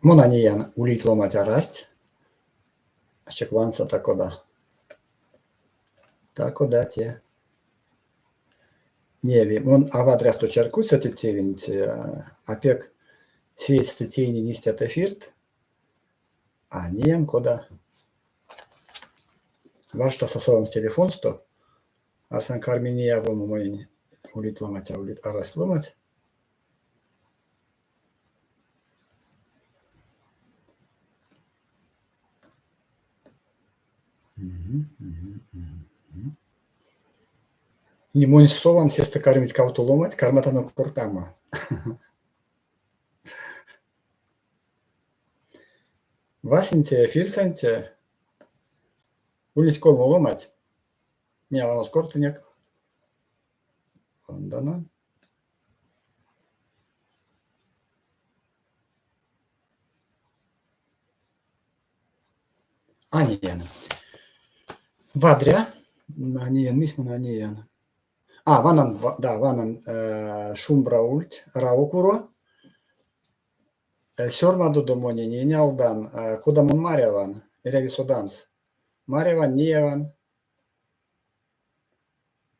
Monanian ulitlomat arast, sekvansa tako da tie. Nievi, mun avadresto cercuță tevint apec sieți tătieni nistea firt, a niem koda vașta să savams telefon sto, arsan carminia vom moini ulitlomat arastlomat. Не мой сован сеста кармить кауто ломать, кармата на кортама. Васинте, фирсанте, улис колмо ломать. Меня вано скортыняк. Ондана. Аниен. Вадря. Аниен, мисман аниен. Vanan šumbrault raukuro. Sormadu domonini nealdan, kudamun marjavan, revisodams. Marjavan, nievan.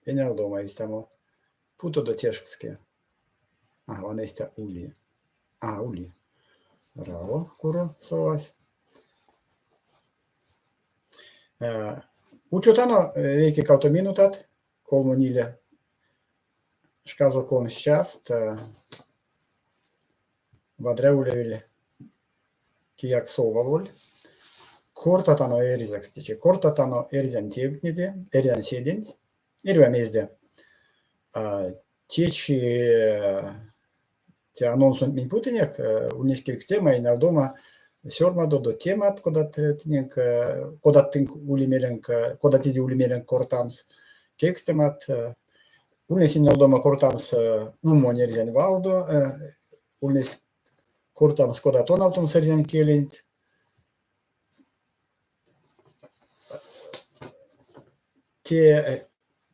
Nealdoma istamo. Puto do teškske. Van istia uli. Uli. Raukuro sovas. Učiutano reikia kauto minutat, kol monilė. Шказо сейчас вадреулевили кияк соваволь. Кортатано эризакстичи. Кортатано эризан тевкниде, эризан седент. Ирвя мезде. Течи те анонсун минпутинек, униских тема и налдома сёрмадо до темат, кодат тинк улимеленк, кодат иди улимеленк кортамс. Кекстемат Unes inaudoma kortams umon erzien valdo, unes kortams kodat onautums erzien kielint. Те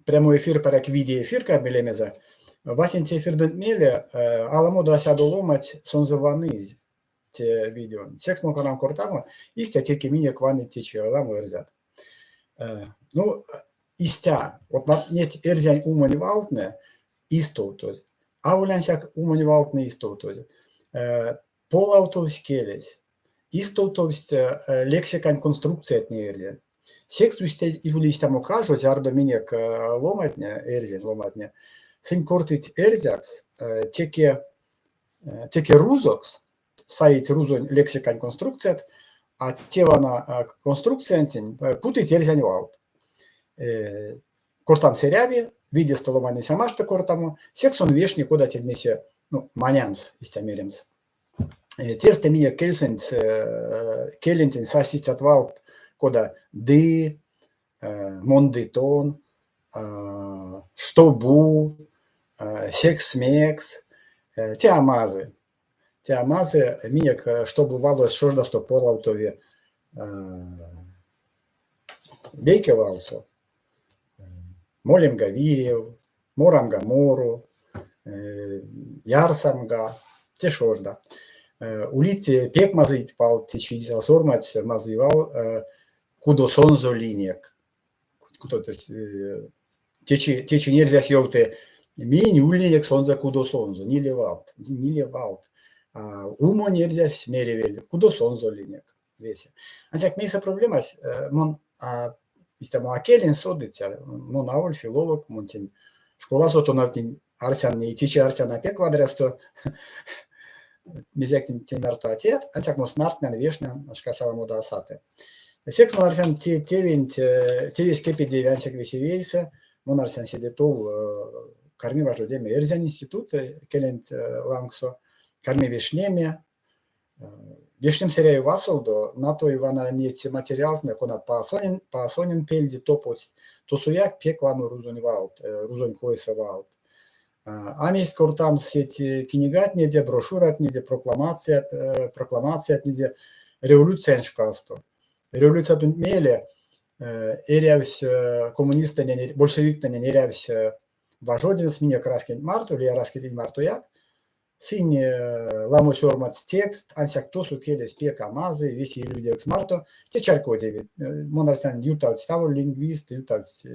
прямой эфир парак видеоэфир кабелемеза. Васинте эфир дентмеле, аламоду асяду ломать сонзаваниз те видео. Секс моканам кортама, истя теки мине квани течи аламу эрзят. Ну, Истя, вот нет эрзянь умани валтне истотоз, а улянсяк умани валтне истотоз. Полаутовс келес, истотовс лексикань конструкция не эрзянь. Секс усте и улистамо кажу, зярдо минек ломатня, эрзянь ломатня. Сынь кортить эрзякс, теке рузокс, сайт рузонь лексикань конструкция, а тевана конструкция путать эрзянь валт. Кортам серяви, виде столомани самашта кортаму, сексон вешни кода тельнесе, манямс истамеремс. Тесте мия келентин сасистят валт кода ды, мондитон, штобу, секс-мекс, теамазы. Теамазы мияк, чтобы валось шожда сто полаутове дейке валсо. Молимга вирев, морамга мору, ярсамга, тешожда. Улите пек мазыть пал течи сормать мазывал кудо сонзо линек. Течи нельзя съелте мини улинек сонза кудо сонзо, не левалт. Умо нельзя смеревели, кудо сонзо линек. Весе. Ансяк миса проблема мон Истемо акелин содыця, мон аволь филолог, монтин школа сото навтин арсян не тичи арсян апек квадресто мезяктин темерто атет, ансяк мос нартнян вешнян ашкасала мода асате. Секс мон арсян тевис кепеди ансяк весевейса, мон арсян седетов карми важу деме эрзян институт, келент лангсо, карми вешнеме, Вешнем серею васолдо, на то Ивана нет материал, конат паасонин пельди топоц, то суяк пекламу рузонь валт, рузонь койса валт. Аместь кортам сети книгат неде, брошюрат неде, прокламацият неде, революция шкасто. Революция тут меле, эрявсь коммуниста, большевик не эрявсь важодин с меня краскин марту, или я раскидин марту як, Siin lamus jormats tekst, ansak tosu keeles pieka mazi, visi ilvideks marto, te čarkodevi. Monarsan jutauts tavu lingvist, jutauts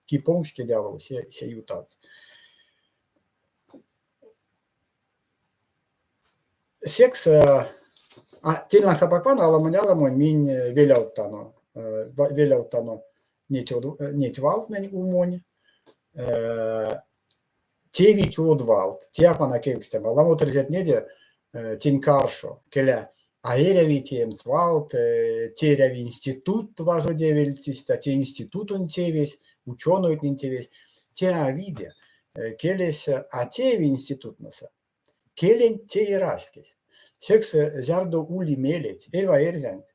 kiponski dialogu, se jutauts. Seks, tilnaks apakvan alamoin min veljautano niitä valtnen umoni, Tevit jodvalt, tiakana keikstema, lamotriset nede tinkaršo, kele aerevitiems valt, terevi institut važo develtis, te institutun tevis, učionoitnin tevis, te avide, keles atevi institutnasa, kelen te iraskis. Seks zardo uli melet, elva erzant,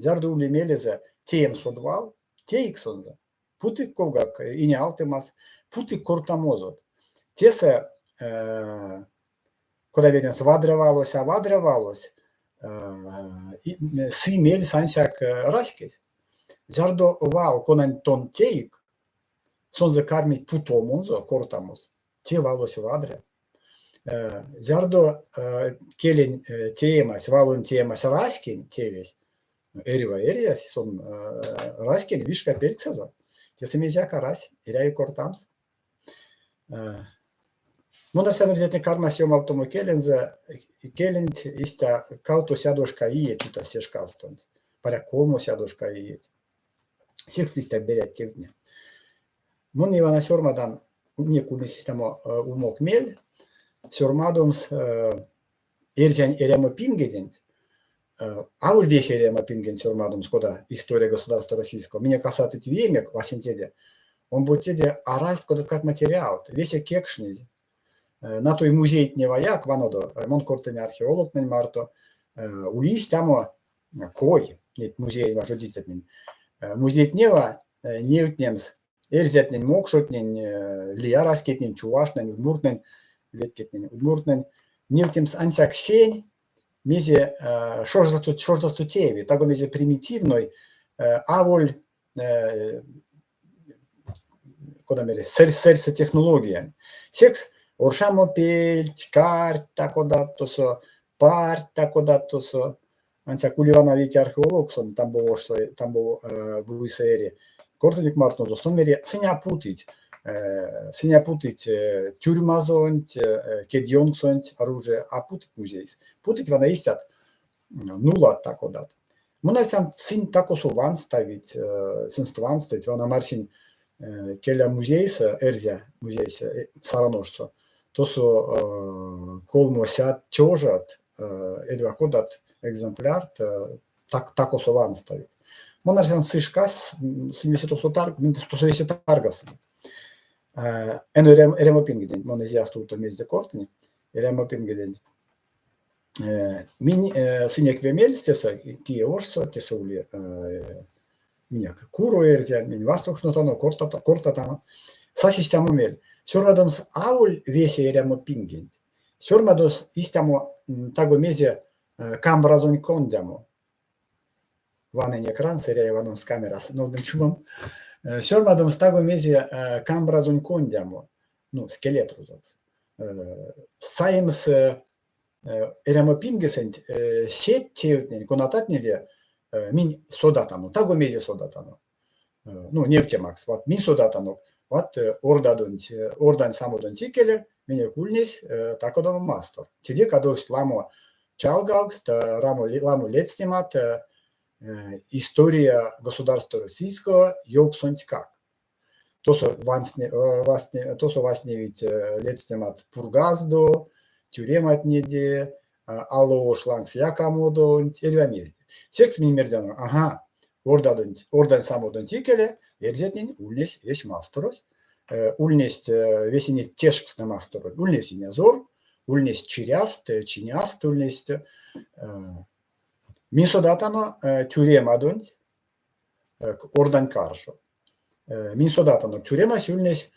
zardo uli meleza teems odval, teiksonza, putik kogak inealtemas, putik kortamozot. Tiesa, когда вернем vadravālos, sīmēļs ansāk raskis. Zardo val, konan ton teik, sonza karmit putomunzo, kortamus, tie valos vadra. Zardo kelen teemas, valun teemas raskin tevis, eriva erijas, son raskin viška pelksaza. Tiesa mezjaka ras, irēju kortams. Monarsan взять кармас jom automu kelent ista kautu sjadoška iet juta seškastons. Para kolmo sjadoška iet. Sekstista beret tevdne. Mun Ivana Sjormadan unikulni sistemo umok mel, Sjormadums erзян eremo пингедент, ауль весь eremo пингедент Sjormadums, кода история государства российского. Меня касатык вемек, васентеде, он будет теде араст, кода как материал, весь кекшниз. На той музей неваяк ванодо, мон кортен археолог нен марто, улис тамо кой, нет музей важо дитятнен. Музей нева неутнемс, эрзятнен мокшотнен, лиараскетнен, чувашнен, удмуртнен, веткетнен, удмуртнен, неутнемс ансяк сень, мезе шорзасту теви, таго мезе примитивной, аволь, кода мере, серса технология. Секс Orșamo pelti, carta kodatoso, parta kodatoso. Anția culivana vechi arheolog son tambo vuisere. Kortonik martozo son mere să ne aputit тюрьмазонт, kedionksont оружие, aputit muzeis. Putit vana istat nula takodat. Monarsan sin takoso van stavit, sin stavit vana marsin kelea muzeisa, erzia muzeisa, saranoșso. Tosu kolmose tjožat, edva kodat exemplart, tako su van stavit. Monarsan siškas, sinvisi tosu targas. Eno eremo pingedin, monezijas tulto mezde kortini, eremo pingedin. Min sinek vemelis tiesa, Kievorso, tiesa uli minek kūro erzia, min vastoksnotano, kortatano, sasistamo mel. Sjormadams aul viesi eremo pingent. Sjormados istamo tago meze kambrazon kondamo. Vanen ekran, seria vanams kameras, naudam čumam. Sjormadams tago meze kambrazon kondamo. Nu, skeletruzos. Saims eremo pingesent set teutnen, konatatnede min sodatano, tago meze sodatano. Nu, neftemax, vat min sodatano. Vat ordan samodon tikele, mine kulnis takodom mastor. Tidi kadost lamo чалгаукс, ламу летстимат история государства российского ёксонть как. Тосо васневит летстимат пургаздо, тюремат неде, алло шлангс якамодон, эрвамирит. Секс минимердяно, ага, ордан самодон тикеле, ерзетнин ульнес весь масторос, ульнес весени тешкс на масторос, ульнес инязор, ульнес чиряст, чиняст, ульнес минсодатано тюремадон, ордан каршо. Минсодатано тюремас ульнес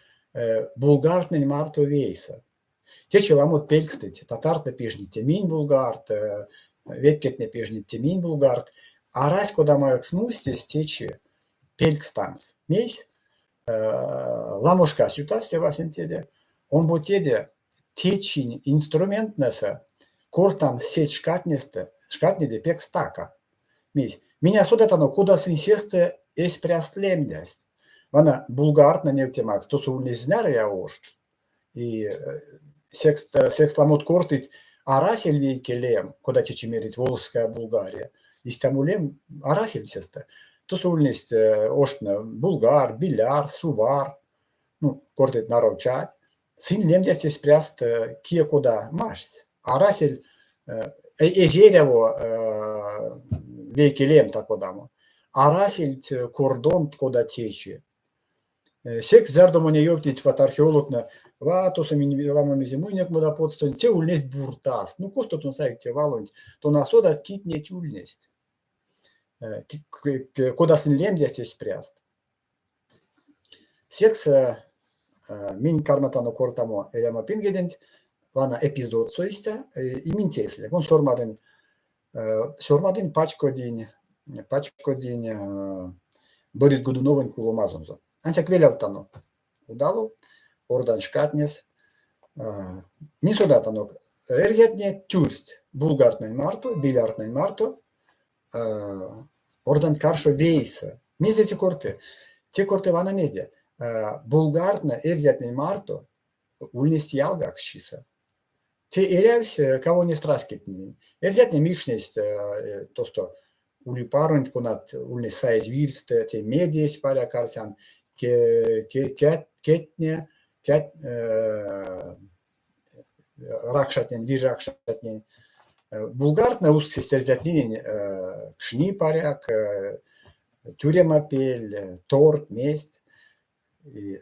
булгартнен марто вейса. Те челамот пелькстет, татарт напишни темин булгарт, веткет напишни темин булгарт, а раз кода моек смустис тече пелькстамс. Мейс ламушка сютасте васентеде, он ботеде Tečin instrumentnese, kortam seć škatnede pek staka. Minä sodetano, kudas inseste espreast lemdest. Vana bulgartna nevtemax, to sul nesnärja ost. I секс ламот кортит арасель вейкелем, куда течи мерит Волжская Булгария. Истамулем арасель цеста. То сульнест оштна булгар, биляр, сувар, ну, кортит наровчать. Син лемдясте спряст кие куда машсь. Арасель езерево вейкелем такодамо. Арасель кордон куда течи. Секс зардомоня ёптить ват археологна, ватоса минимиламами зимуйник мода подстон, те ульнесть буртас. Ну, косто тон сайк те валунь, то насода китнеть ульнесть. Куда сын лемдясте спряст. Секс мин карматано кортамо эляма пингедент, вана эпизод соистя, и мин тесли. Он сормаден пачко день Борис Годуновын куломазонзо. Ансяк велявтано удало, ордан шкатнес. Мисодатано эрзетне тюрст булгартнай марто, биляртнай марто, ордан каршо вейса. Мезде те корте вана мезде. Булгартна эрзетнай марто ульнест ялгакс шиса. Те эрявс кого не страскетнин. Эрзетне микшнест тосто улипарунт кунат ульнест сайз вирст, те медиес паря карсян. Кетне, ракшатнен, виракшатнен. Булгартна усксе стерзятнин кшни паряк, тюремапель, торт, месть.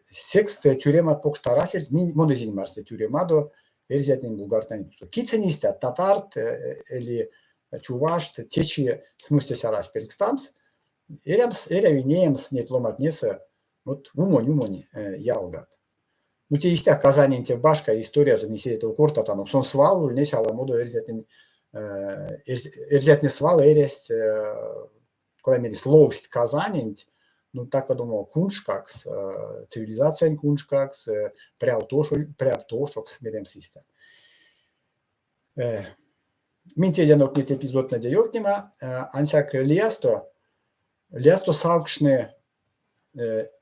Секс тюремат покштарасель, монезин марсе тюремадо, эрзятнин булгартнан. Киценисте, татарт или чувашт, течи смустяся раз перекстамс, эрявинеемс нет ломатнеса. Вот умонь ялгат. Ну те истя Казанин те башка история за несе этого корта там сон свал несе аламоду эрзятин свал эрест когда мерис ловсть Казанин, ну так я думал куншкакс цивилизация куншкакс преаптошокс мерем систем. Минте янок нет эпизод на деёртнима ансяк лиасто савкшне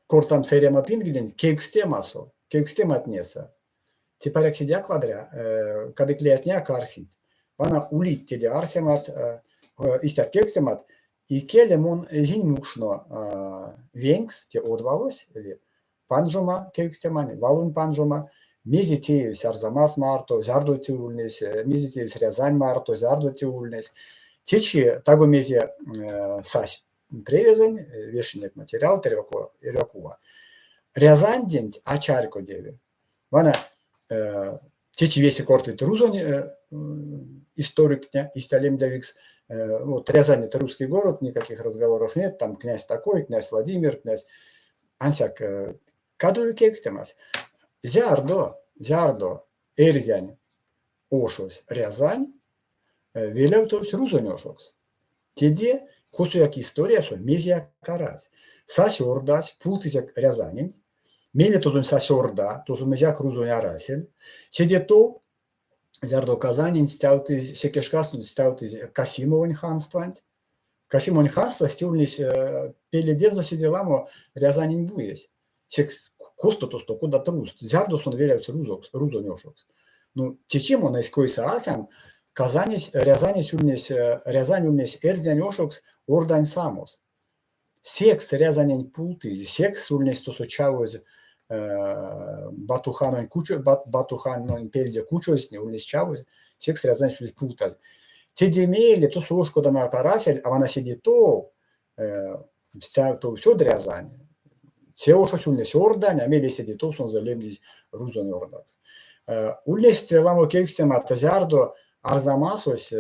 кортам серема пингден кекстемасо, кекстематнеса. Тепаряк сидя квадря, кады клеятня карсит. Вана улит теде арсемат, истер кекстемат, и келемон зин мукшно венкс, те одвалось, или панжома кекстемани, валун панжома, мезитеюс арзамас марто, зардоти ульнес, мезитеюс рязань марто, зардоти ульнес. Течи таго мезе сась. Привязан, вешенек материал, терекува. Рязань день, ачарко деви. Вана течи веси кортит рузон историк, исталем девикс. Вот Рязань это русский город, никаких разговоров нет. Там князь такой, князь Владимир, князь Ансяк. Кадую кекстемас. Зярдо, эрзянь, ошос, Рязань, велевтовс рузон ошос. Теде хосуяк история со мезия караз. Сасёрдас пултизяк Рязанин, меле тозун сасёрда, тозун мезяк рузон арасель. Седето зярдо Казанин стяутыз секешкастун стяутыз Касимовын ханствант. Касимовын ханства стилнис пеледен засиделамо Рязанин буес. Секс косто тосто куда труст. Зярдо сон велявс рузон ошокс. Ну течимо на искойса арсян Рязань умнес эрзянь ошокс ордань самос. Секс Рязанень пулты, секс умнес то сочавоз батуханон пельде кучость, не умнес чавоз, секс Рязань умнес пултаз. Те демели, то сушко дама карасель, а вона сидит то все Рязань. Все ошос умнес ордань, а мели сидит то, сон залемдись рузон ордакс. Умнес ламо кекстема тазярдо, арзамасос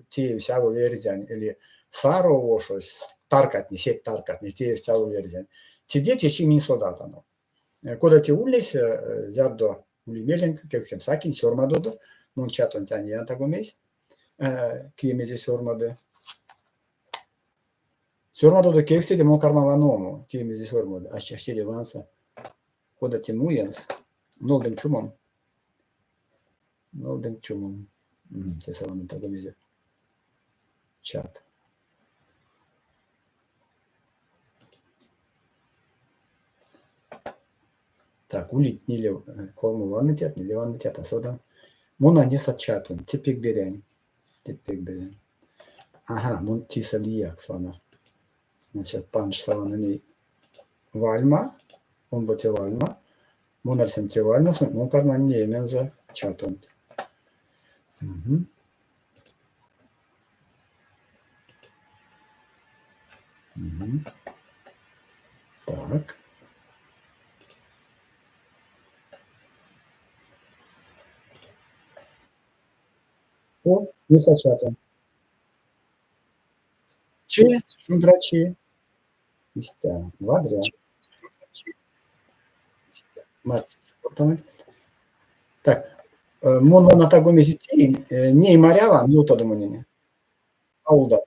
те всяго верзянь или саровошос таркатни, сеть таркатни, те всяго верзянь. Те дети чи мин содатано. Кода те улис, зярдо улимелен, как всем сакин, сёрмадодо, нон чатон тяни антагомесь, киемези сёрмаде. Сёрмадодо кекседе мон кармаваному, киемези сёрмаде, ащахтели ванса, кода те муенс, нолдем чумом. Ну, den чумом. Те са на того визе. Чат. Так, улит не лев, колму ваннетят, не леваннетят, а содан. Мона не са чатун, тепек берен. Тепек берен. Ага, мон тиса лияк сана. Значит, панч савана не вальма, он боте вальма. Монар сен те вальма, мон карман не емен за чатун. Угу. Угу. Так. О, не са чатун. Че, шундрачи. Иста, вадря. Мать, так, мон вана таго мезитей, не марява, ну то думаю не. Аулда.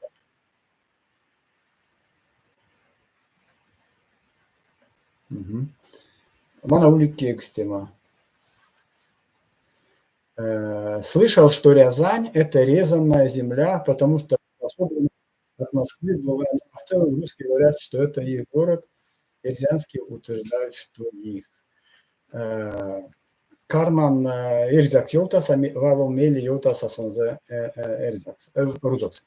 Вана улик текстема. Слышал, что Рязань – это резанная земля, потому что особенно от Москвы в целом русские говорят, что это их город, рязанские утверждают, что их. Карман Эрзакс Йотаса, Валом Мели Йотаса Сонзе Эрзакс, Рузокс.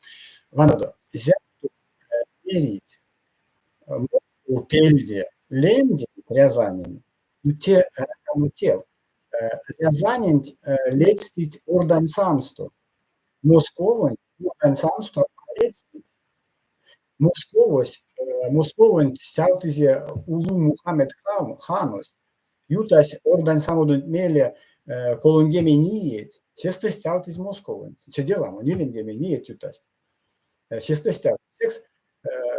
Ванадо, зяту мерить у Пельде, Ленди, Рязанин, те, Рязанин лецтит ордан самсто, Московын ордан самсто лецтит, Московын сталтизе улу Мухаммед ханос, Jutās ordaņu samudun mēļa kolungiem nīiet, sestas celtis Moskovan. Ce делам, они лингем nīiet jutās. Sestas celtis. Seks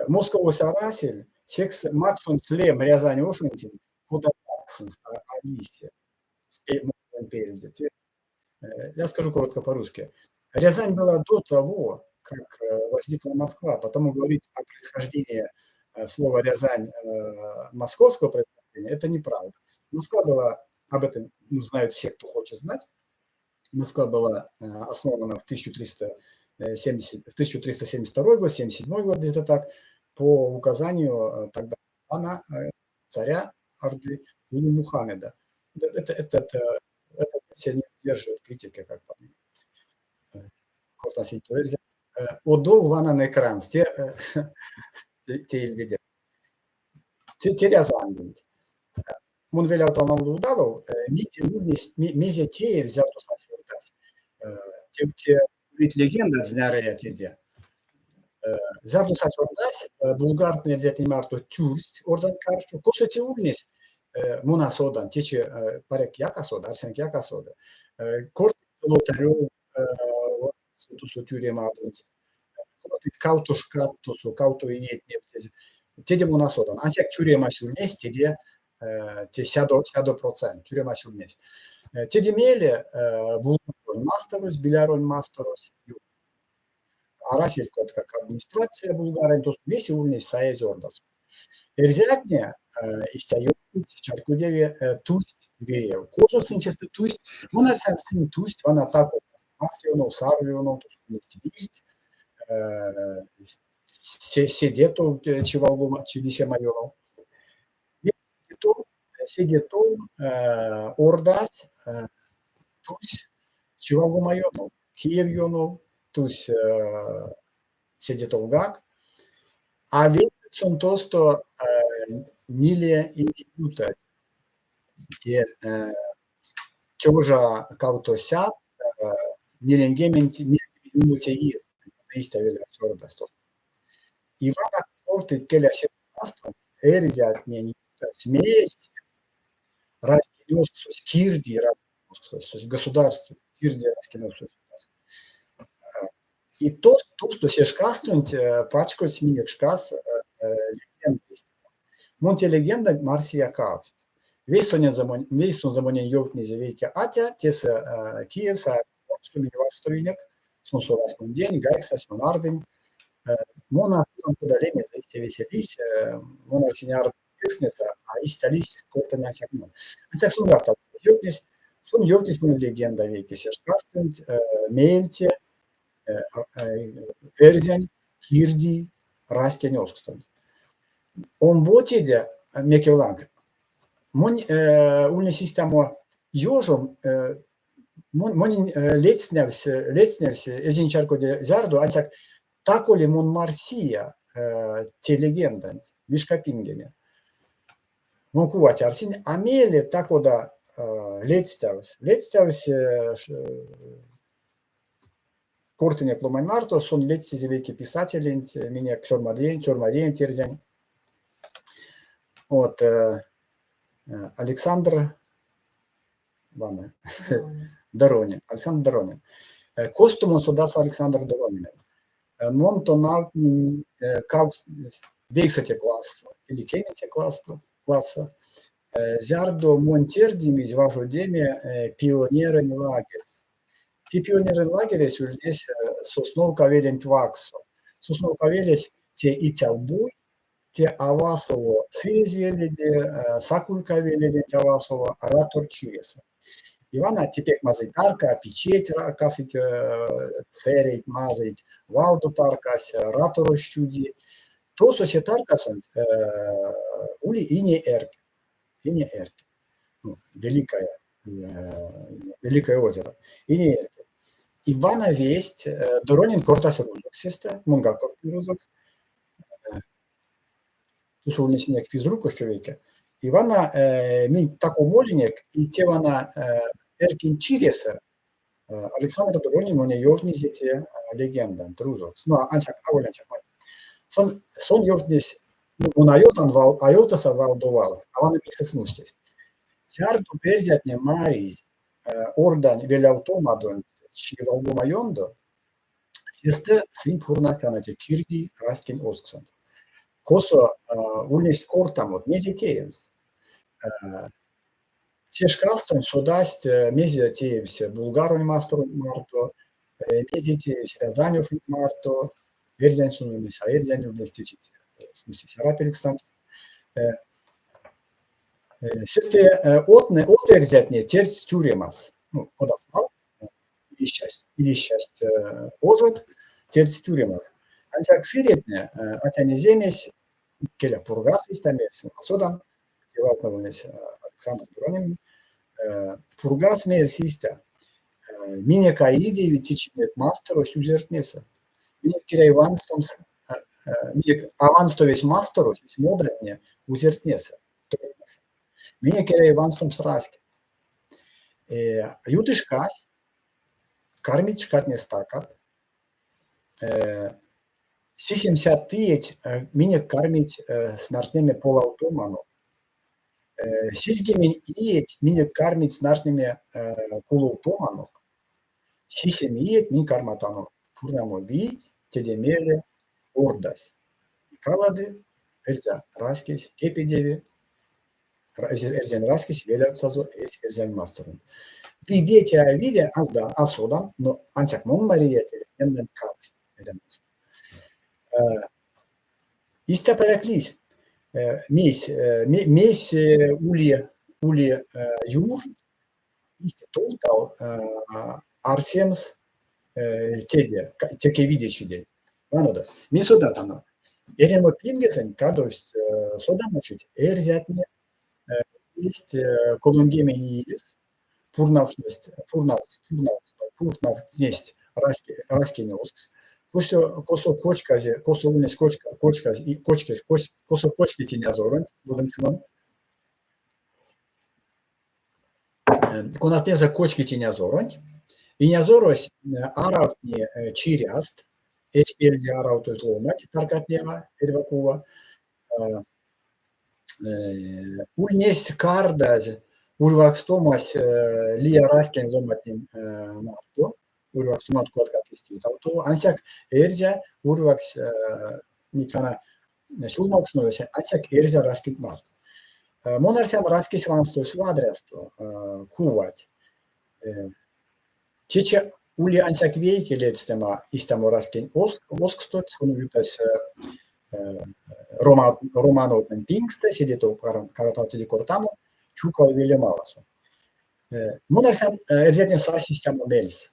Moskovas arasil, seks Максон слем Рязань Ошунтин, куда Максон Алисия. Я скажу коротко по-русски. Рязань была до того, как возникла Москва, потому говорить о происхождении слова Рязань московского происхождения – это неправда. Москва была, об этом знают все, кто хочет знать. Москва была основана в 1372 год, 1977 год, где-то так, по указанию тогда хана, царя Орды Улу Мухаммеда. Это все не удерживает критики, как по мне. Одо вана на экран, те видят. Те Рязань. Mun vēl jau tā nav dalu, мизе те взял то сасюртас. Те легенда знярая теде. Взял то сасюртас, булгартне взяти марто тюрст, ордан каршу. Коше те угнес, муна содан, тече парек яка сода, арсенк яка сода. Корт лотарю, сутусу тюре мадунц. Кортит каутуш каттусу, кауту и нет нептез. Теде муна содан. Ансек тюре масюрнес, теде те сядо процент, тюрема сюрнес. Те демели булгарон мастерос, билярон мастерос, арасил как администрация булгарин, то весь урнес саезордас. Эрзятне истяют чаркудеве тусть веев. Кожу синчесты тусть, монарсан син тусть, вана тако масрионов, сарвионов, то есть седету чевалгума, чудисе майоров. Седетон ордас тусь чивалгумайонов, Киевйонов, тусь седетов гак, а ведь он то, что ниле и юта, те тёжа кауто ся, ниленгементи не минуте есть, наистина веля ордас. Ивана корты келя сепастон, эрзят не смерть, раскинувшись, кирди, то есть государство, кирди раскинувшись. И то, что сешкастунт, пачкают смех шкас легенды. Монте легенда Марсия Кавст. Весь он замонен йовт не завейте атя, теса Киев, са Москови вастовинек, сон соласкун день, гайкса, сон Мона подаление, знаете, веселись, мона синяр а исталис корта мясак мон. Ася сунгавта йопнес, Sun jõudis mul legenda veikis ja kasvanud meelti version hirdi raskeni oskustanud. On votide mikä lang. Mun ulne sistema jõusum monin letsnevs esinčarkode zardu ansak tak oli mun Marsia te legendant viškapingene. Mun kuvati arsin amele takoda letstavs Куртыник Ломанмарто, сон летсизи веки писателин, меня Ксормаден терзен. Вот Александр Доронин. Александр Доронин. Костюмон судас Александр Доронин. Монтонав вейксате класса, или кемете класса. Зярдо монтердими вашу деме пионеры лагерь. Те пионеры лагеря здесь Сосновка велен тваксо. Сосновка велес те и тялбуй, те авасово связь веледе, сакулька веледе тявасово, ратор чиеса. Ивана тепек мазать тарка, печеть касить, церить мазать, валду таркась, ратору щуди. То сосе таркасон ули ине эрки. Ине эрки. Великое озеро. Ине эрки. Ивана весть, Доронин кортас рузоксиста, мунга кортас. Тут у нас снег физруку човека. Ивана мин тако молинек и тевана эркин чиреса. Александр Доронин он ёвнизите легенда рузокс. Ну ансак аволянчак. Сон ёвниз он айотан вал айотаса валдовалс. Авана микса смустись. Сярду перзятне мариз. Ордан веляутомадон чивалбумайондо, сесте симпурнасянате кирги раскин осксон. Косо улнесть кортамот мезитеемс. Сешкастон содаст мезитеемс булгарон мастерон марто, мезитеемс рязанев марто, верзянсун умеса, верзянев уместичить. Смысл сарапелексамс. Сесте отне отерзятне терц тюремас. Ну, подозвал, или счастье ожит, терц тюремас. Ансак сиретне, атяне земес, келя пургас истамес, асодан, деватновались Александр Доронин, пургас мерсиста, мине каиди витичмет мастеру сюжертнеса. Мине кирайванстомс, мине аванстовесь мастеру, модатне, узертнеса. Minä kerran vanstum sraski. Jutishkas, karmitškat nestakat. Sisimsät tiet, minä karmit snartneme polautomanot. Sisgemin iet, minä karmit snartneme polautomanok. Sisem iet, minä karmatano. Purnamo viit, tedemele, ordas. Kalade, erza raskis, kepidevi. Erzen raskis веля сазо erzen мастером. Придете виде асодан, но ансак мон мариете, эмден кат. Истя переклис. Месь ули юр, истя толтал арсемс теде, теке виде чиде. Ванода. Ми сода тано. Еремо пингесен, кадос сода мочить, эрзятне есть колунгемениис, пурнавность, раскинёс. Косо кочка, косо унес кочка, косо кочки тиня зорент, додамчуман. Конастеза кочки тиня зорент, и не зорось аравни чириаст, эспельди арав то зломать, таркатнема, эрвакува. Ульнесть кардаз, ульвакстомас лия раскен зоматин марто, ульвакстомат квадкатистию. То ансяк эрзя ульвакс никана сулмаксновесе, ансяк эрзя раскит марто. Монарсян раскис вансто свадрясто кувать. Чече ули ансяк вейки летстема истамо раскен оскстот, он вютас Романов пингста, сидит у каратати кортамо, чука велемаласо. Monelsen erzetien sistema melis.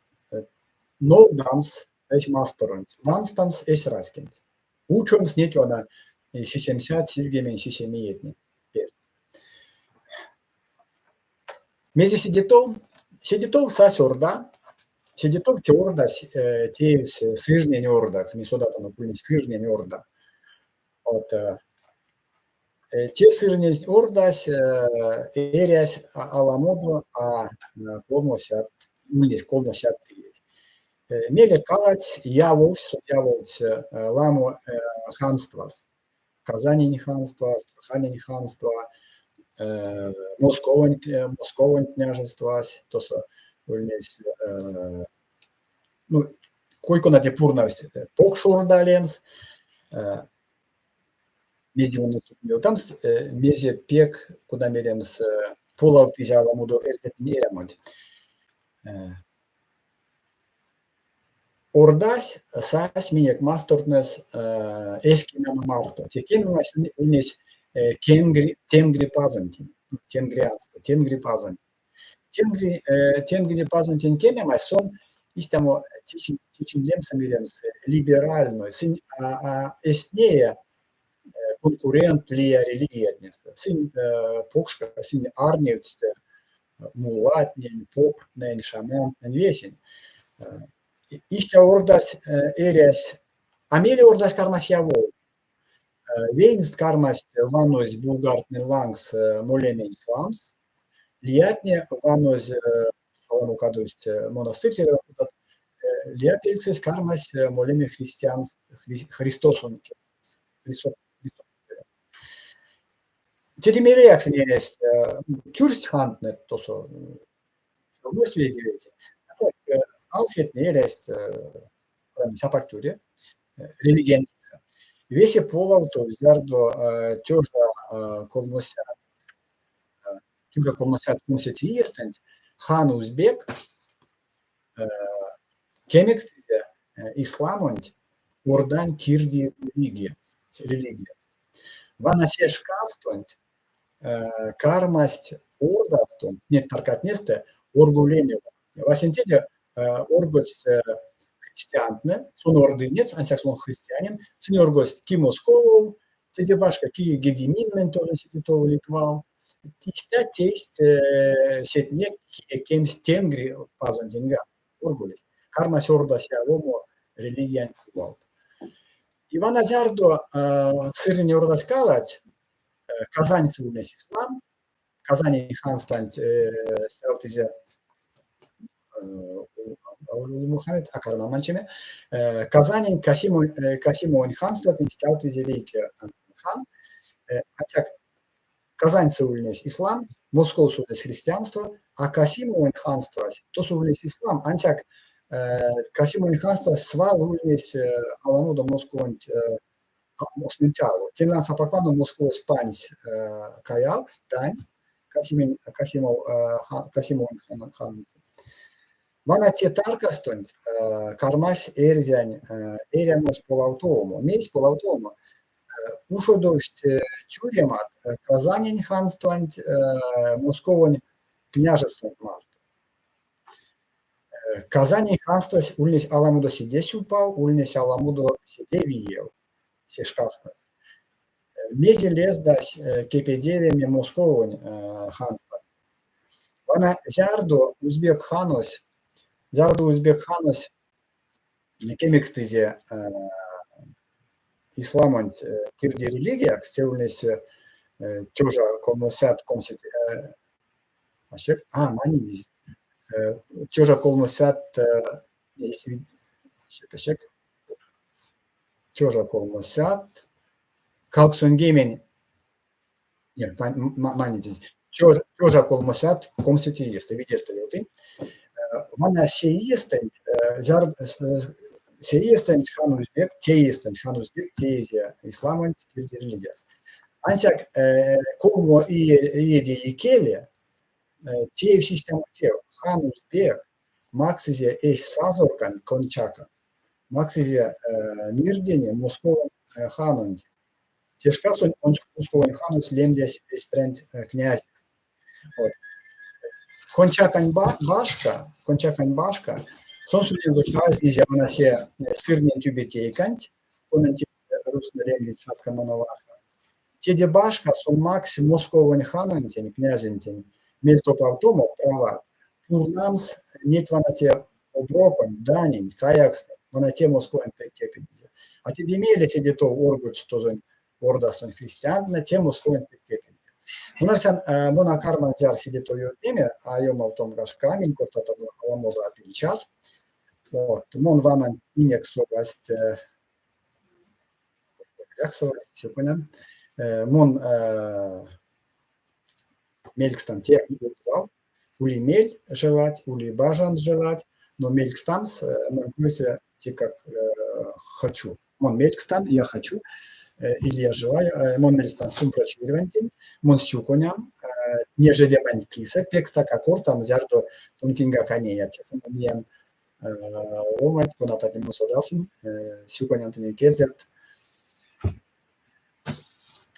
Noldams es masterons, vanstams es raskins. Uçums netiona 70 silgemin 67. Mezi sėdėtau sasiorda, sėdėtau teordas, tėjus sirneni ordas, misodata nukulnis sirneni orda. Ot, tie sirneni ordas eräs alamodu a kolmosat, ulnis kolmosat tījus. Meile kalats javovs lamo hanstvas, Kazanin hanstvas, Hanin hanstva, Moskovon kняжествas, tos ulnis, koikona tie purnavs pokšordalens, mezi on tams, mezi piek, kuda merems polavti alamodu erzetni eremont. Ordas sas minek mastortnes eskimama marto. Tiekimas unis tengri pazontin. Tengri pazontin. Tengri pazontin kemiamas son istamo tičindiems amiriems liberalno. Sin esnėja konkurent lia religietnes. Sin pokška, sin arnevtste mulatnen, popnen, šamantnen viesin. Iste ordas eres, ameli ordas karmas javou. Veinst karmas vanos bulgartne langs molene islams, liatne vanos kadust monastirce, liatelkses karmas molene hristians, Hristoson. Tedimeriaks nenes tjurst handnet toso, alsetne eräst sapaktuuri religientissa. Vesi polauto zardo tjoža kolmosat kumseti iestant, Han Uzbek kemikstize islamont ordan kirdi religijas. Vanasieš kastont karmast ordaston, net tarkatneste orguleneva. Vasintide orgots христиантне, сон ордынец, ансяк сон христианин, сын оргос ки Москову, теде башка ки Гедиминнен тоже сидитов Литвал. Тиста тесть сетнек кемс тенгри пазон деньга оргулис. Кармас ордас явому религиян фуал. Иван Азярдо сырни ордас калать, Казань сылнес ислам, Казани ханстан сталтизе Мухаммед Акармаманчеме, Казанин Касимовин ханстват институти великий хан, Казань сулнес ислам, Москва сулнес христианство, а Касимовин ханство то сулнес ислам, ансяк Касимовин ханство свал улнес аламуда Москвон осментяло. Тенан сапаквану Москву спанс каялкс, дань, Касимовин хан. Vana tie tarkastot karmas erzen eremos polautomo. Mēs polautomo ušodošt čuriemat Kazanin hanstvant Moskovan kняжествant martu. Kazanin hanstvas ulnis alamudo sidės upau, ulnis alamudo sidė vijau. Seškastot. Mezi lesdas kepedėvėmi Moskovan hanstvant. Vana zardo Uzbek hanos Zardu Uzbek hanos kemikstize islamont kirdi religija, steulnis tjoža kolmosat komsit, manidis, tjoža kolmosat, tjoža kolmosat, kalksun gemen, manidis, tjoža kolmosat komsit jeste, videste ljuti. Vana seistent Han Uzbek, teizia islamant kirdi religijas. Ansjak kolmo iedi ikeli, tiev sistema tiev, Han Uzbek, maksize eis sazorkan končakan, maksize mirdeni Moskovan hanant. Teškas on Moskovan hanus lendės sprent kniazės. Кончакань башка, son sulindu azi ona se sârnent iubiteicant, punent rusnă remli șapcă monovaha. Те де башка son макс Московань ханантень, князентень, мельтоп автомо права, пурнамс нет вана те оброкон, данень, каякс, вана те Московань пеккепенизе. А те демели седе то оргут, что зон ордастон христиан, на те Московань пеккепенизе. Унарсян мона карман зяр седе то ё теме, а ё малтом гаш камень, кортата аламода апильчас. Вот, мон вана инек собасть, як собасть, все понятно. Мон мелькстам те утвал, ули мель желать, ули бажан желать, но мелькстамс мон плюсе те как хочу. Мон мелькстам я хочу, или я желаю, мон мелькстам сум прочвирвантин, мон сюконям, не жедемань киса, пекста какор там зярдо тунтинга канея, те фундамен ромать, куда-то ему содасен, сюконям ты не керзят,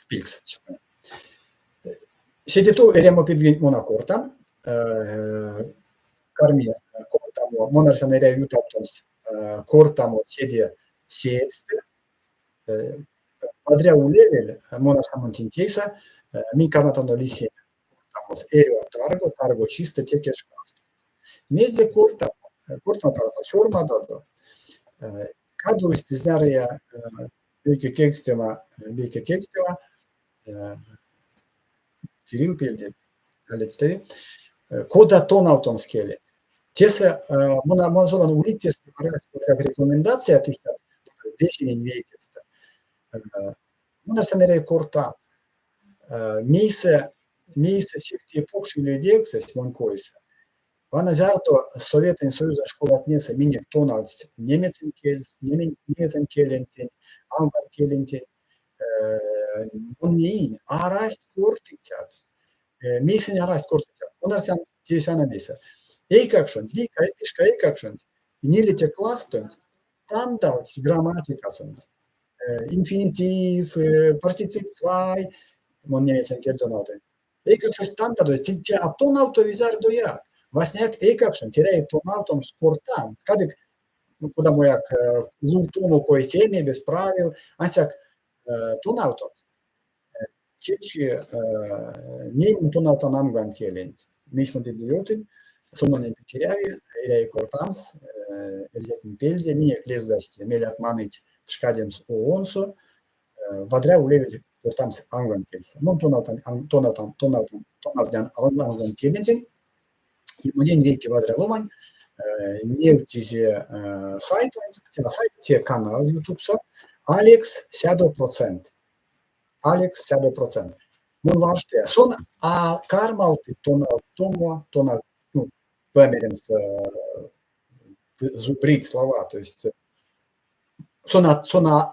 пикс. Седету еремо підвінь монакортан, кармі кортамо, монарсан ере ютаптомс, кортамо седе сеетсте, подря улевель, монарсан монтинтейса, ми карнатано лисе кортамос эрио тарго чисто текешкаст. Мезде кортамо карта чорма дадо, каду истизнярия бейке кекстема, Кирилл Пельдин, Алецтери, кода тонавтом скеле. Тесе, моназолан улит тесе, как рекомендация, тиста, весенень вейкетста. Монарсанерей корта. Мейсе сифти эпохши ледексес монкойса. Вана зярто Советский Союз школа отнеса минек тонавц немецен келентень, ангар келентень, он не ин, а раст кортитят. Мейсен раст кортитят. Он арсян тирисяна мейса. Эй какшон, вика эпишка эй какшон. И не лете кластон, тандал с грамматикасом. Инфинитив, партицip флай, мон немецен келдонауты. Эй какшон стандарту, те аптонауто визар дояк. Васняк эй какшон, теряет тонаутом спортан. Скадик, ну куда мояк лутону кой теме без правил, ансяк тонавто. Чечи не тонавто нам гантелент. Мисмо библиотек, сумане пикеряви, эрей кортамс, эрзетин пельде, мие клездасти, мелят маныть шкадемс оонсо, вадря улевели кортамс ангантельс. Мон тонавтан ангантелентин, и мудень веки вадря ломань, не втизе сайту, те канал YouTube со, Алекс сядо процент. Алекс сядо процент. Мон важте, сон а кармалти тона, ну, племерем зубрить слова, то есть сона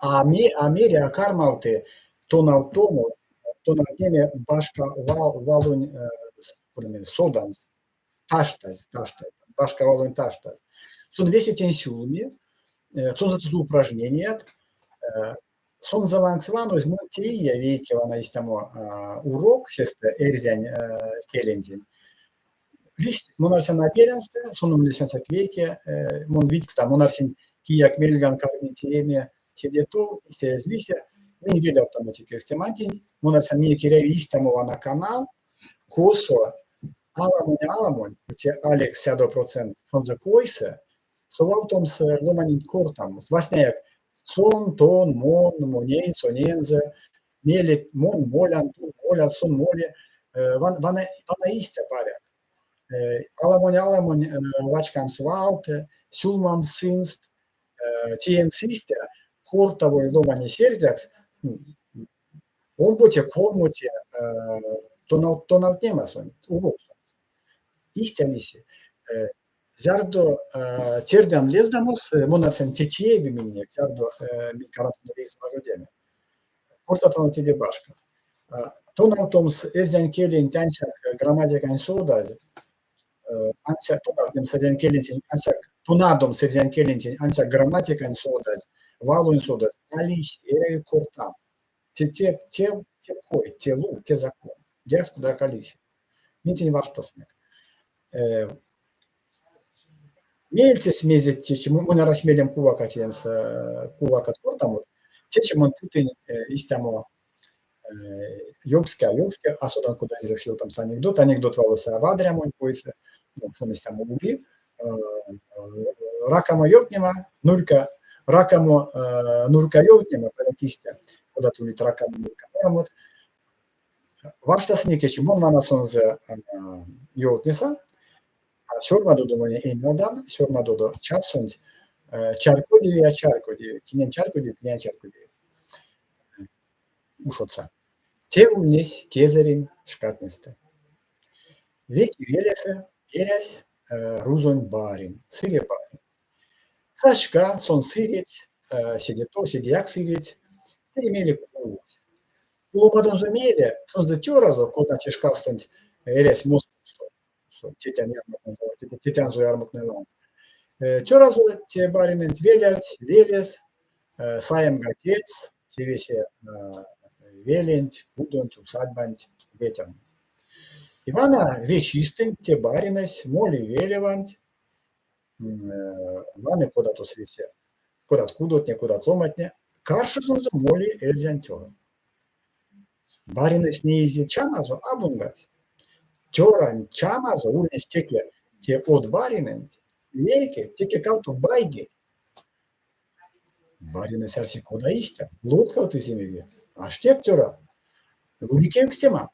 амери а кармалти тонавтеме башка валунь соданс, таштаз, башка валунь таштаз. Сон весетен сюлми, сон за упражнения, сон за лангсвану из мультия вейкивана из тому урок, сестра эрзянь келендин. Лист монарсен аперенсте, сонум лисенсак вейке, мон виткста, монарсен кияк мельган кармитиеме седету, истерез лися, ми видел автоматики ихтемантин, монарсен ми киреви истамова на канал, косо, аламонь, те Алекс сядо процент, сон за койсе, совалтом с ломанин кортам, васняяк, сон, тон, мон, монен, сонензе, мелит, мон, молян, тун, моля, сон, моле, вана истя паря. Аламонь, вачкам свалте, сюлмам синст, тиен систя, кортовой ломани сердякс, он боте комуте, тонавтема сон, урок. Истяниси. Зярдо тердян лездамос, монарсен течееви мине, зярдо ми карантина вейс вожодеме. Кортатан теде башка. Тонавтомс эздян келен тянсяк грамматикан содаз, ансяк тонавтем садян келентин, ансяк тонадом садян келентин, ансяк грамматикан содаз, валуин содаз, алис эрей корта. Те кой, те лу, те закон. Дяс куда калиси. Митин вартасник. Meeltis mezit çeçi muna rasmelem kuvak atiyams kuvak at kortamot. Çeçi mon Putin istamo Jobska, asodan куда изошел там с анекдот валося вадрямон поисе, сон истamo уби, ракамо йовтнема, ракамо нурка йовтнема, палатисте, куда тулит ракамо нурка морамот. Ваштасник чечи мон манасонзе йовтнеса, Sorma dodo mone ennadan, sorma dodo çarpsont, çarkodi, tinen çarkodi, ушоца. Те умнесь кезерин шкатнесте. Веки велесе, ерес, рузонь барин, сыре барин. Сашка, сон сырец, сидяк сырец, те имели кулут. Кулумадан зумели, сон за тюразо, кота чешка стонь, ерес мост, тетян зуярмак неланс. Тюразо те баринен велес, саем гакец, те весе велент, будонт, усадьбант, ветер. Ивана вещистен, те баринес, моли велевант, ваны куда-то свесе, куда-то кудотне, куда-то ломатне, каршузун за моли эльзянтёр. Баринес не изи чамазо, абунгас. Тёран чамазо, улнес теке, те от баринен, лейке, теке кауто байгет. Баринес арси кода истя, лодка ты земли, а штек тёра, уликем кстема.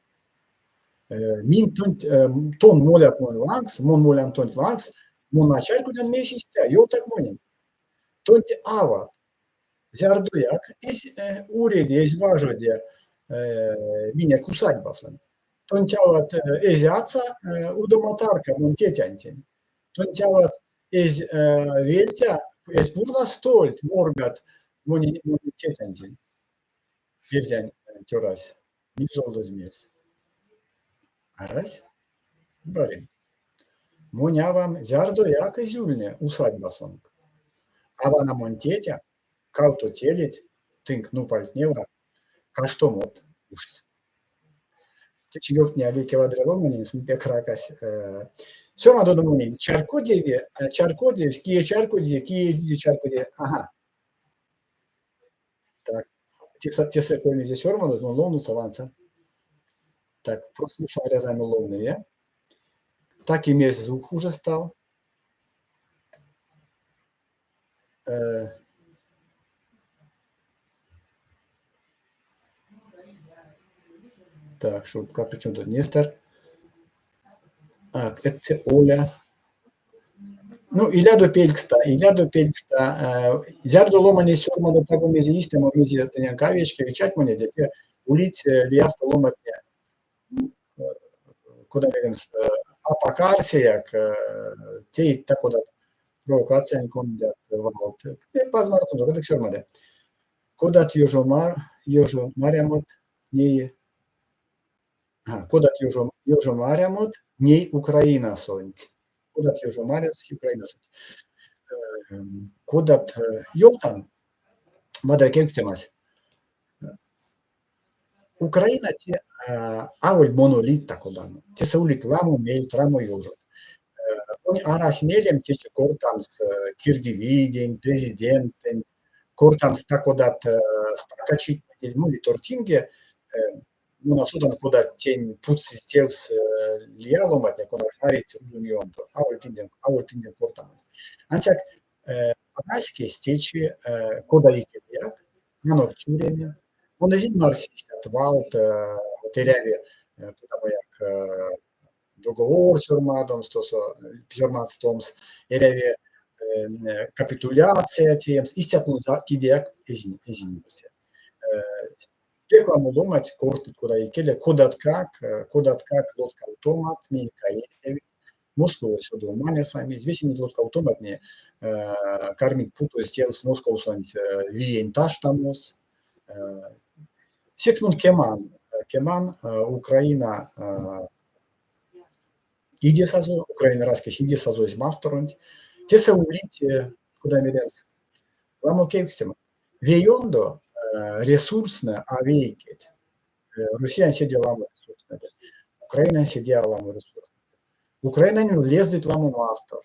Min ton molят mon langs, mon molan tont langs, mon начальку дан месистя, йол так моним. Тонт ава, зярдуяк, из уреди, из важоди, меня кусать басан. Тонт ават из аца, удоматарка, мон кетянтин. Тонт ават из вельтя, из бурла стольт, моргат, мон кетянтин. Верзян тёрась, не золдо змерз. Арась, барин. Монявам зярдо як изюльне усадьба сонг. Авана монтетя, кауто телет, тынк ну пальтнева, каштомот уж. Течиёв не алике вадреломани, смипе кракас. Сёма додумани, чаркодеве, кие чаркоде, ага. Так, тесе коли здесь сёрма, но лону саванца. Так, прослушал рязами ловные. Так и месяц звук хуже стал. Так, шутка, причем тут Нестор. Это Оля. Ну, Иля до Пелькста. Зярдо ломани сёрма до того мези истемо мези тенянкавички, вичать мне, дети улить лиясто ломатне. Куда видим апакарсияк, те так куда провокация кондят валт. Пазмарту до кадак сёрмаде. Кодат Марямот не Кодат Марямот не Украина сонь. Кодат Марямот Украина сонь. Кодат Йоптан Мадракенстемас. Украина те аволь монолит такодан. Те саулит ламу мель трамо южот. Они арас мелем те кортамс кирдивиден, президентен, кортамс такодат стакачит, ну ли тортинге, ну на судан кодат тень пуц стелс лиаломат, не кодат харит union, аволь тинден кортам. Ансяк араске стечи кодалите як, нанок тюреме. Он изин марсист, валт, теряве, куда як договор сёрмадом, сёрмад стомс, ереве капитуляция темс, истятну за кидеяк изин марсия. Рекламу ломать, кортит куда и келе, кодат как лодка автомат, ми каевит, Москва сюда уманя сами, весь не лодка автомат, не кармит путу, сделал с Москву сонь виентаж тамос. Сексмунд Кеман, Украина иде сазо, Украина раскиш иде сазо из мастеронт. Те се улить, куда меряться. Ламо кевкстема. Вейондо ресурсно авейкет. Россиян сидел ламо ресурсно. Украина сидела ламо ресурсно. Ukraina nu лездит вам мастер.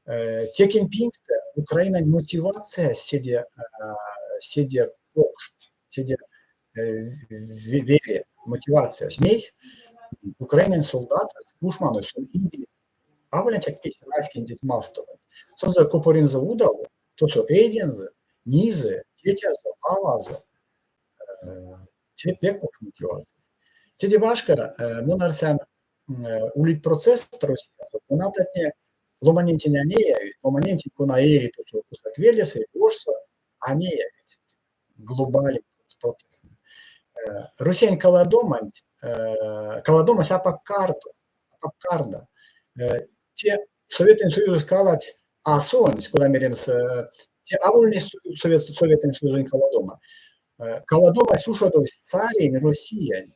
Те кемпингсте Ukraina мотивация сиде покш, сиде вере, мотивация. Смесь Ukraina солдат, ушману, инди, а волянцак эсрайскинди мастер. Сонза копоринза удалу, то со эйдензе, низе, тетязо, авазо, те пекпок мотивация. Те дебашка, монарсян улит процесс тросиясо, понататне ломаненти не анеявит, ломаненти кунаеи, то что квелесы, ошсо, анеявит, глобальный процесс. Русень каладоманть, каладомась апаккарда. Те Советский Союз калать асонь, куда меримс, те авульный Советский Союз каладома. Каладома сушадов царями Россия.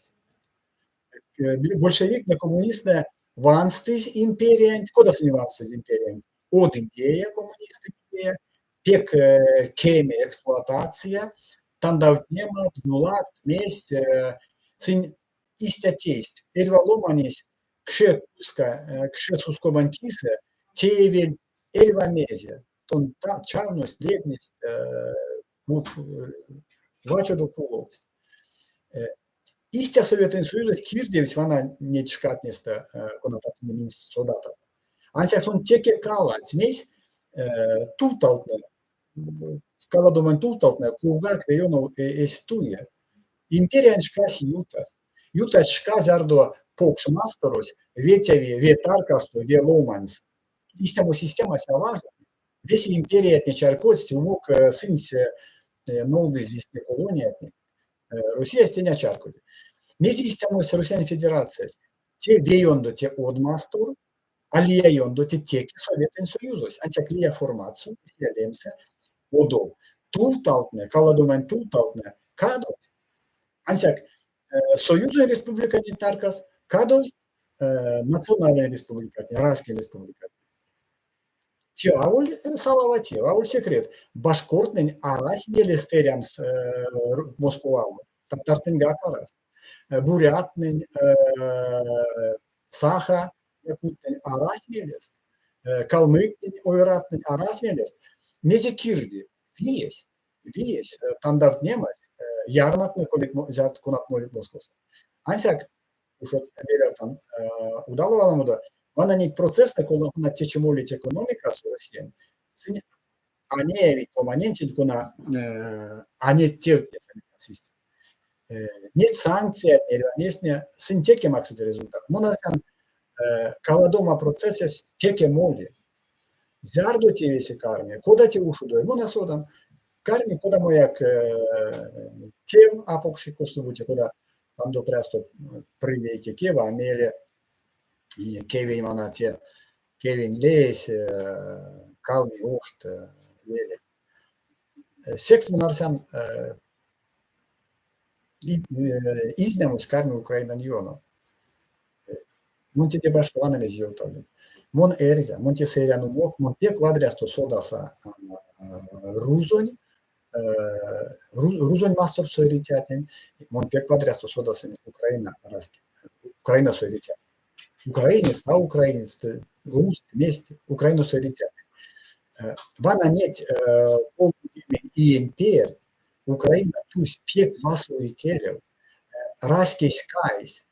Большевик на комуністне ванстись імперія, кода снівався з імперією? От ідея комуністська ідея, пек кеме експлуатація, там дав тема, гнулак, месть, син істя тесть, ерваломаність, кше суско банкісе, теєвель, ервамезія, тон чавність, лєдність, вачо кулокс. Истя Советский Союз кирдевич вана не чкатниста конотатный министр солдата. Ансяк сон теке кала смесь тулталтна каладоман тулталтна кугак районов эстуя. Империя шкас ютас шка зардо покш мастерос ветяви ветаркасту веломанс. Истему система ся важна. Весь империя от нечаркость умок сынсе нолды известной колонии. Русия стеня чаркуди. Мezi istemos Rusian Federațijas. Те веёндо те одмастур, алия ёндо те теки Советен Союзос. Ансяк лия формацию, лия лемсе, одов. Тулталтне, каладоман тулталтне, кадос. Ансяк Союзная республика Нитаркас, кадос, Национальная республика, Райская республика. Те ауль салавати, ауль секрет. Башкортнень арас мелестерямс Москвалу. Татартын гакарас. Бурятнень, Саха, Якутнень арас мелест. Калмыкнень, ойратнень арас мелест. Мези кирди, виес. Там дав немать, ярмак на взят кунат молит Москвос. Ансяк, ушот там удалого ламуда, вона не процесс, коли на тече молить економіка Росії, а не від моментів, а не те системи. Нет санкций, не синтеки максит результат. Монарсян каладома процесс теке моли. Зярдо те веси карми, кода те ушудой, монасодан карми, кода мояк кев апокши костубуте, кода там до престо привейки кева, амеле и Кевин Манате, Кевин Лейс, Калми Ошт, Вели. Секс Монарсян изнямус карми Украина Ньоно. Монте те башко анализио там. Мон эрзя, монте сериану мох, мон пе квадриасто содаса рузонь, рузонь мастер суэритятен, мон пе квадриасто содаса Украина, Украина суэритятен. Украинец, а украинец, рус, вместе, Украину суэритятен. Вана нет и импер, Украина тусь пек васу и керев, раски скайс,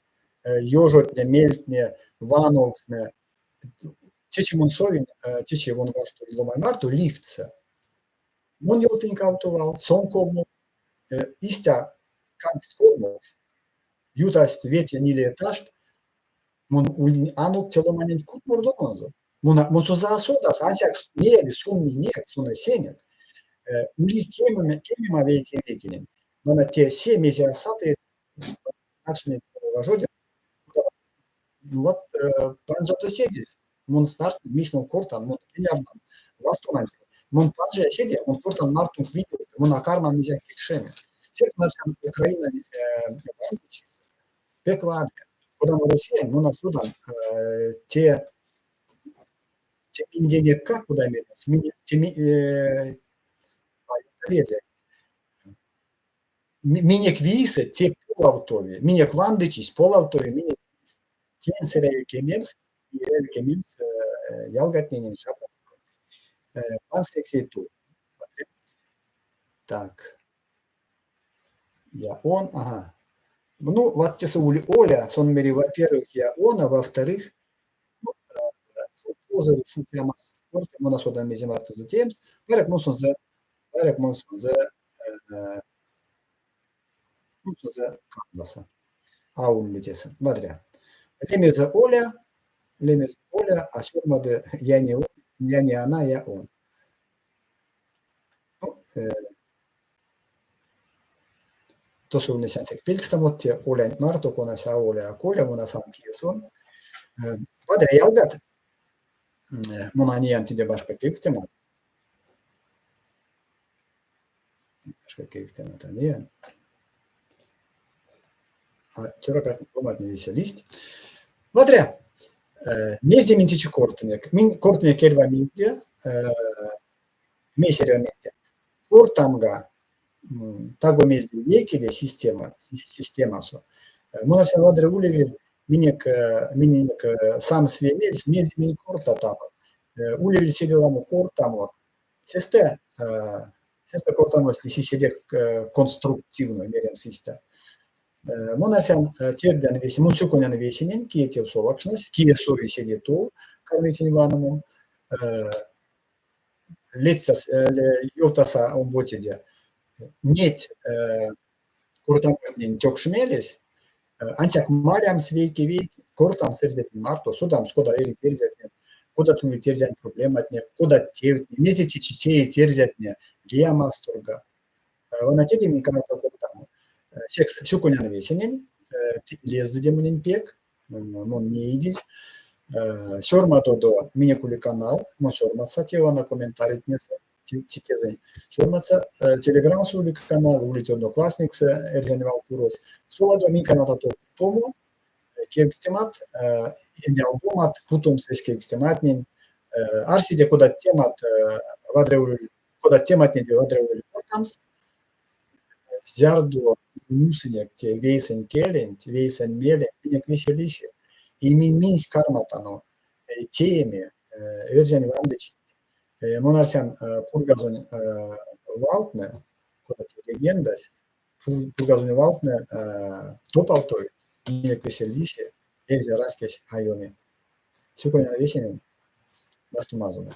ёжотне, мельтне, вановсне, тече монсовин, тече вон васту и ломай марту, лифтса. Мон ёлтинка аутовал, сон ковну, истя, как ковнус, ютаст ветя ниле этажт, мон анук целоманен кут мордомонзо. Мон соза содас, ансяк неви, сон минек, сон сенек. Ули кемима вейки векинен. Мона те все мезиасаты, начали вожодят. Вот панжа то седис. Мон старт мисмон кортан, мон кенярдан, вастонан. Мон панжа седи, мон кортан мартун квител, мон акарман мизяк кекшеме. Всех нашим Украина пеквадре. Когда мы Россия, мы на Судан, те денег как куда минек висы, те полавтові, минек вандичись, полавтові, минек тенсереві кемемс, Mims jalgatnieņiem šapa. Man seksītu. Так. Я, он, ага. Ну, вот те Оля, сон мери, во-первых, я он, а во-вторых, ну, pulzări am rămas foarte mult o dăm mizimar tot temps, pare mun sun za kandasa. Aul litesa. Vadrea. Lemeza Оля, а surmadı yani ana ya on. Nu, tuossa on lisäksi pilkstamot ja olen Marto, kun saa ole ja kuule, mun saan kieson. Vadrea jalgat. Mun on ihan tide baš pilkstamat. Каких-то не. Türk lomad niiviisi list. Vadrea, mees mintici kortnik. Min kortnik kelva mintia, meesirja mintia. Kortamga tago mees liekide системасу. Mun on vadrea ulevil minik sam sviemelis mees min korta tapa. Ulevil sidelamu kortamot. Sest kortamos li sisede konstruktiivno merem sista. Mun arsean tierden vesi, mun sukunen vesinin, kietiev sovakšnas, kiesovi sėdėtų, kalvėtinį vanamu, letsas, jautasa on botidė. Net, kur tam patnin tiokšmėlis, ansiak mariams veiki, kur tam sėdėtin marto, sudam skoda eri terzetne, koda tuli terzetne problematne, koda tevtne, meziti čitėjai terzetne, liemas turga. Vana tėdėmin kartą kortamu. Seks sukunen vesinin, lezdedemunin pek, mun neidis. Sorma dodo minikuli kanal, mun sormasa tevana komentarit nesa, titezai. Sormasa telegram suli kanal, ulit odnoklassniks, erzenival kuros. Sovado min kanata to tomu, kekstimat, indialgomat, putums es kekstimatnin, arside koda temat vadreuli, koda tematnin vadreuli portams, Zjardu musinjak tie veisen kelent, veisen mielent, minek veselisi. I min skarmatano teemi Erzeni Vandici. Mun arsean purgazun valtne, kodat legendas, purgazun valtne topaltoi, minek veselisi, Erzi raskes ajomi. Sukunen vesinin, vastumazuna.